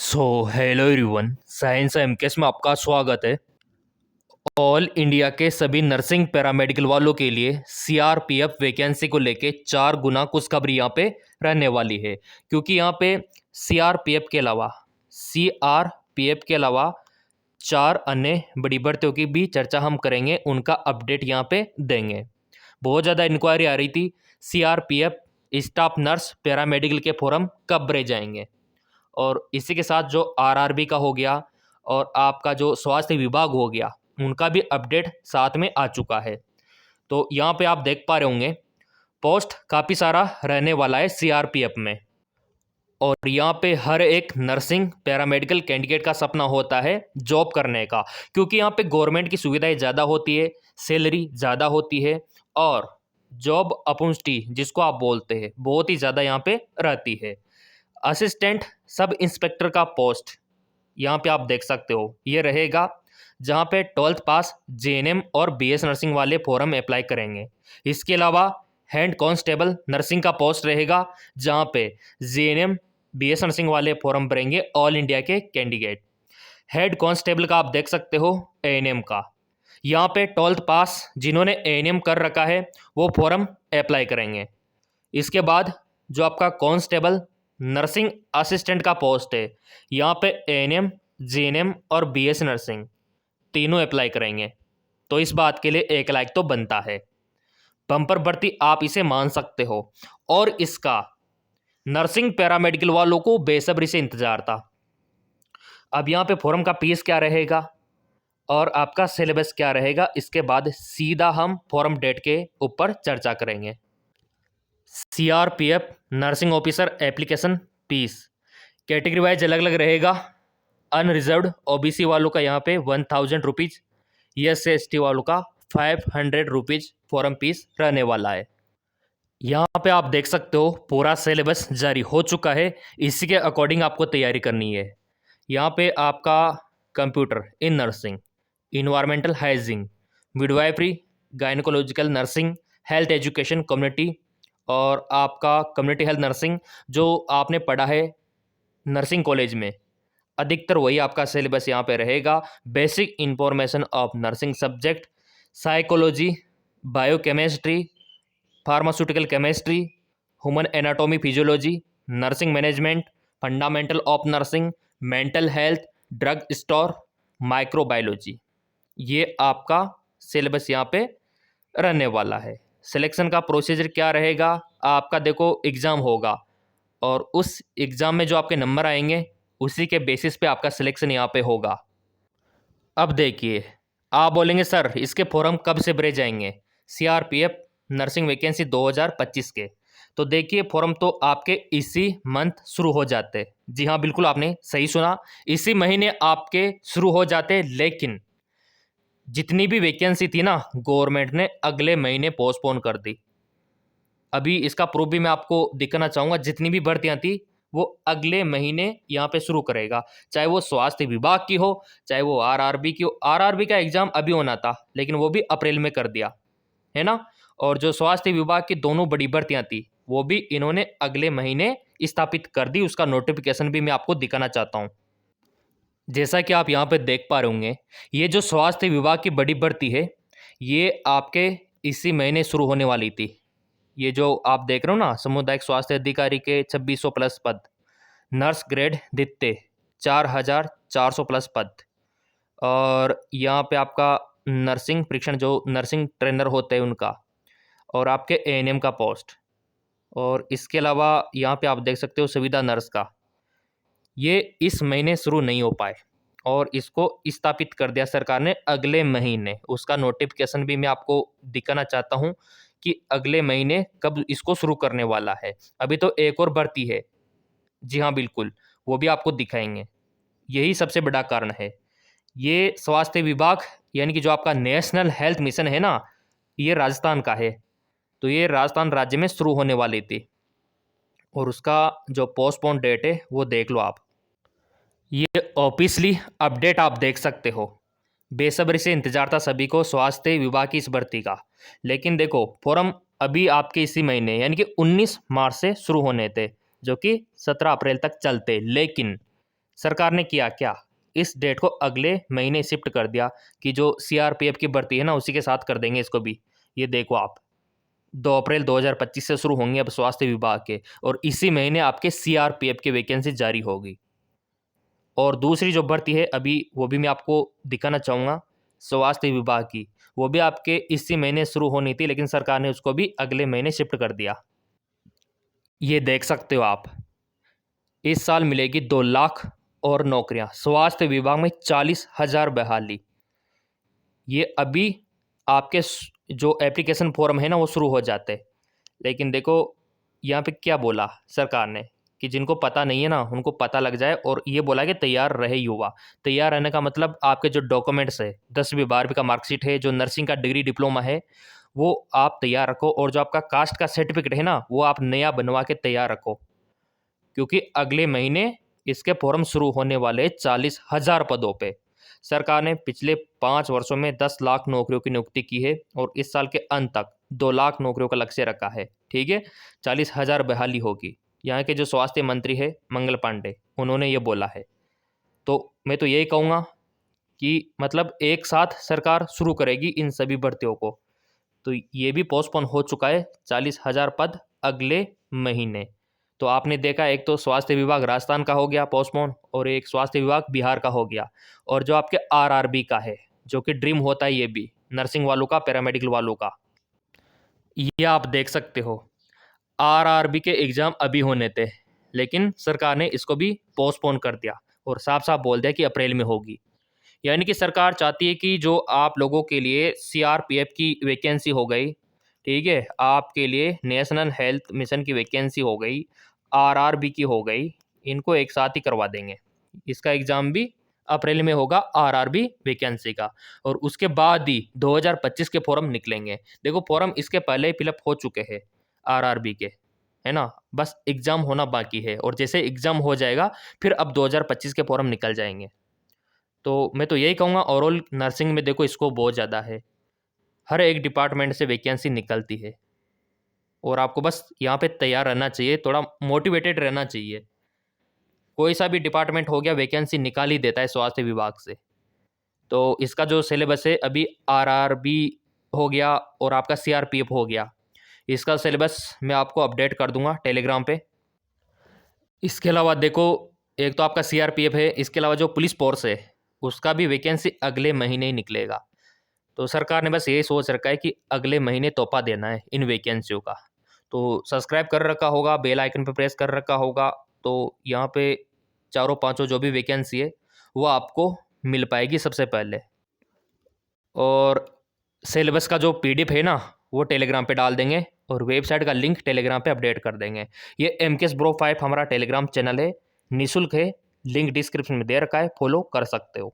Hello everyone, science MKS में आपका स्वागत है। ऑल इंडिया के सभी नर्सिंग पैरामेडिकल वालों के लिए सीआरपीएफ वैकेंसी को लेके 4 गुना खुशखबरी यहाँ पे रहने वाली है, क्योंकि यहाँ पे सीआरपीएफ के अलावा 4 अन्य बड़ी भर्तियों की भी चर्चा हम करेंगे, उनका अपडेट यहाँ पे देंगे। बहुत ज़्यादा इंक्वायरी आ रही थी, सीआरपीएफ स्टाफ नर्स पैरामेडिकल के फॉर्म कब भरे जाएंगे, और इसी के साथ जो आरआरबी का हो गया और आपका जो स्वास्थ्य विभाग हो गया, उनका भी अपडेट साथ में आ चुका है। तो यहाँ पे आप देख पा रहे होंगे पोस्ट काफ़ी सारा रहने वाला है सीआरपीएफ में, और यहाँ पे हर एक नर्सिंग पैरामेडिकल कैंडिडेट का सपना होता है जॉब करने का, क्योंकि यहाँ पे गवर्नमेंट की सुविधाएं ज़्यादा होती है, सैलरी ज़्यादा होती है, और जॉब अपॉर्चुनिटी जिसको आप बोलते हैं बहुत ही ज़्यादा यहाँ पे रहती है। असिस्टेंट सब इंस्पेक्टर का पोस्ट यहाँ पे आप देख सकते हो, ये रहेगा जहाँ पे 12th पास जेएनएम और बीएस नर्सिंग वाले फॉर्म अप्लाई करेंगे। इसके अलावा हैंड कांस्टेबल नर्सिंग का पोस्ट रहेगा, जहाँ पे जेएनएम बीएस नर्सिंग वाले फॉर्म भरेंगे ऑल इंडिया के कैंडिडेट। हेड कांस्टेबल का आप देख सकते हो एएनएम का, यहाँ पे 12th पास जिन्होंने एएनएम कर रखा है वो फॉर्म अप्लाई करेंगे। इसके बाद जो आपका कांस्टेबल नर्सिंग असिस्टेंट का पोस्ट है, यहाँ पे एएनएम जेएनएम और बीएस नर्सिंग तीनों अप्लाई करेंगे। तो इस बात के लिए 1 लाख तो बनता है। बम्पर भर्ती आप इसे मान सकते हो, और इसका नर्सिंग पैरामेडिकल वालों को बेसब्री से इंतजार था। अब यहाँ पे फॉर्म का फीस क्या रहेगा और आपका सिलेबस क्या रहेगा, इसके बाद सीधा हम फॉर्म डेट के ऊपर चर्चा करेंगे। CRPF nursing officer application fees category wise अलग अलग रहेगा। अनरिजर्व्ड ओबीसी वालों का यहाँ पे 1000 रुपीज़, SC/ST वालों का 500 रुपीज़ फॉर्म फीस रहने वाला है। यहाँ पे आप देख सकते हो पूरा सिलेबस जारी हो चुका है, इसी के अकॉर्डिंग आपको तैयारी करनी है। यहाँ पे आपका computer in nursing, environmental hygiene, midwifery, gynaecological nursing, health education community, और आपका कम्युनिटी हेल्थ नर्सिंग जो आपने पढ़ा है नर्सिंग कॉलेज में, अधिकतर वही आपका सिलेबस यहाँ पे रहेगा। Basic information of nursing subject, psychology, biochemistry, pharmaceutical chemistry, human anatomy physiology, nursing management, fundamental of nursing, mental health, drug store, microbiology, ये आपका सिलेबस यहाँ पे रहने वाला है। सिलेक्शन का प्रोसीजर क्या रहेगा, आपका देखो एग्ज़ाम होगा, और उस एग्ज़ाम में जो आपके नंबर आएंगे उसी के बेसिस पे आपका सिलेक्शन यहाँ पे होगा। अब देखिए, आप बोलेंगे सर इसके फॉर्म कब से भरे जाएंगे, सीआरपीएफ नर्सिंग वैकेंसी 2025 के। तो देखिए फॉर्म तो आपके इसी मंथ शुरू हो जाते। जी हाँ, बिल्कुल आपने सही सुना, इसी महीने आपके शुरू हो जाते, लेकिन जितनी भी वैकेंसी थी ना गवर्नमेंट ने अगले महीने पोस्टपोन कर दी। अभी इसका प्रूफ भी मैं आपको दिखाना चाहूँगा, जितनी भी भर्तियाँ थी वो अगले महीने यहाँ पे शुरू करेगा, चाहे वो स्वास्थ्य विभाग की हो, चाहे वो आरआरबी की हो। आरआरबी का एग्ज़ाम अभी होना था लेकिन वो भी अप्रैल में कर दिया है ना, और जो स्वास्थ्य विभाग की दोनों बड़ी भर्तियाँ थी वो भी इन्होंने अगले महीने स्थापित कर दी। उसका नोटिफिकेशन भी मैं आपको दिखाना चाहता हूँ। जैसा कि आप यहाँ पे देख पा रहे होंगे, ये जो स्वास्थ्य विभाग की बड़ी भर्ती है ये आपके इसी महीने शुरू होने वाली थी। ये जो आप देख रहे हो ना, सामुदायिक स्वास्थ्य अधिकारी के 2600 प्लस पद, नर्स ग्रेड द्वितीय 4400 प्लस पद, और यहाँ पे आपका नर्सिंग परीक्षण जो नर्सिंग ट्रेनर होते हैं उनका, और आपके एएनएम का पोस्ट, और इसके अलावा यहाँ पे आप देख सकते हो सुविधा नर्स का। ये इस महीने शुरू नहीं हो पाए और इसको स्थापित कर दिया सरकार ने अगले महीने। उसका नोटिफिकेशन भी मैं आपको दिखाना चाहता हूँ कि अगले महीने कब इसको शुरू करने वाला है। अभी तो एक और भर्ती है, जी हाँ बिल्कुल, वो भी आपको दिखाएंगे। यही सबसे बड़ा कारण है। ये स्वास्थ्य विभाग यानी कि जो आपका नेशनल हेल्थ मिशन है ना, ये राजस्थान का है, तो ये राजस्थान राज्य में शुरू होने वाली थी, और उसका जो पोस्टपोन डेट है वो देख लो आप। ये ऑफिशियली अपडेट आप देख सकते हो। बेसब्री से इंतजार था सभी को स्वास्थ्य विभाग की इस भर्ती का, लेकिन देखो फॉर्म अभी आपके इसी महीने यानी कि 19 मार्च से शुरू होने थे, जो कि 17 अप्रैल तक चलते, लेकिन सरकार ने किया क्या, इस डेट को अगले महीने शिफ्ट कर दिया कि जो सीआरपीएफ की भर्ती है ना उसी के साथ कर देंगे इसको भी। ये देखो आप 2 अप्रैल 2025 से शुरू होंगे अब स्वास्थ्य विभाग के, और इसी महीने आपके सीआरपीएफ की वैकेंसी जारी होगी। और दूसरी जो भर्ती है अभी वो भी मैं आपको दिखाना चाहूँगा स्वास्थ्य विभाग की, वो भी आपके इसी महीने शुरू होनी थी, लेकिन सरकार ने उसको भी अगले महीने शिफ्ट कर दिया। ये देख सकते हो आप, इस साल मिलेगी 2 लाख और नौकरियां, स्वास्थ्य विभाग में 40,000 बहाली। ये अभी आपके जो एप्लीकेशन फॉर्म है ना वो शुरू हो जाते, लेकिन देखो यहाँ पे क्या बोला सरकार ने कि जिनको पता नहीं है ना उनको पता लग जाए, और ये बोला कि तैयार रहे युवा। तैयार रहने का मतलब आपके जो डॉक्यूमेंट्स है 10वीं 12वीं का मार्कशीट है, जो नर्सिंग का डिग्री डिप्लोमा है वो आप तैयार रखो, और जो आपका कास्ट का सर्टिफिकेट है ना वो आप नया बनवा के तैयार रखो, क्योंकि अगले महीने इसके फॉर्म शुरू होने वाले 40,000 पदों पे। सरकार ने पिछले 5 वर्षों में 10 लाख नौकरियों की नियुक्ति की है, और इस साल के अंत तक 2 लाख नौकरियों का लक्ष्य रखा है। ठीक है, 40,000 बहाली होगी। यहाँ के जो स्वास्थ्य मंत्री है मंगल पांडे, उन्होंने ये बोला है। तो मैं तो यही कहूँगा कि मतलब एक साथ सरकार शुरू करेगी इन सभी भर्तियों को। तो ये भी पोस्टपोन हो चुका है 40,000 पद अगले महीने। तो आपने देखा एक तो स्वास्थ्य विभाग राजस्थान का हो गया पोस्टपोन, और एक स्वास्थ्य विभाग बिहार का हो गया, और जो आपके आरआरबी का है जो कि ड्रीम होता है ये भी नर्सिंग वालों का, पैरामेडिकल वालों का, ये आप देख सकते हो आरआरबी के एग्ज़ाम अभी होने थे, लेकिन सरकार ने इसको भी पोस्टपोन कर दिया और साफ साफ बोल दिया कि अप्रैल में होगी। यानी कि सरकार चाहती है कि जो आप लोगों के लिए सीआरपीएफ की वैकेंसी हो गई, ठीक है, आपके लिए नेशनल हेल्थ मिशन की वैकेंसी हो गई, आरआरबी की हो गई, इनको एक साथ ही करवा देंगे। इसका एग्ज़ाम भी अप्रैल में होगा आरआरबी वैकेंसी का, और उसके बाद ही 2025 के फॉर्म निकलेंगे। देखो फॉर्म इसके पहले ही फिलअप हो चुके हैं आरआरबी के, है ना, बस एग्ज़ाम होना बाकी है, और जैसे एग्ज़ाम हो जाएगा फिर अब 2025 के फॉर्म निकल जाएंगे। तो मैं तो यही कहूँगा ओवरऑल नर्सिंग में देखो स्कोप बहुत ज़्यादा है, हर एक डिपार्टमेंट से वैकेंसी निकलती है, और आपको बस यहाँ पे तैयार रहना चाहिए, थोड़ा मोटिवेटेड रहना चाहिए। कोई सा भी डिपार्टमेंट हो गया वैकेंसी निकाल ही देता है स्वास्थ्य विभाग से। तो इसका जो सिलेबस है अभी आरआरबी हो गया और आपका सीआरपीएफ हो गया, इसका सिलेबस मैं आपको अपडेट कर दूंगा टेलीग्राम पे। इसके अलावा देखो एक तो आपका सीआरपीएफ है, इसके अलावा जो पुलिस फोर्स है उसका भी वैकेंसी अगले महीने ही निकलेगा। तो सरकार ने बस यही सोच रखा है कि अगले महीने तोहफा देना है इन वैकेंसियों का। तो सब्सक्राइब कर रखा होगा, बेल आइकन पर प्रेस कर रखा होगा, तो यहाँ पे चारों पांचों जो भी वैकेंसी है वो आपको मिल पाएगी सबसे पहले। और सिलेबस का जो पीडीएफ है ना वो टेलीग्राम पे डाल देंगे, और वेबसाइट का लिंक टेलीग्राम पे अपडेट कर देंगे। ये MKS Bro 5 हमारा टेलीग्राम चैनल है, निःशुल्क है, लिंक डिस्क्रिप्शन में दे रखा है, फॉलो कर सकते हो।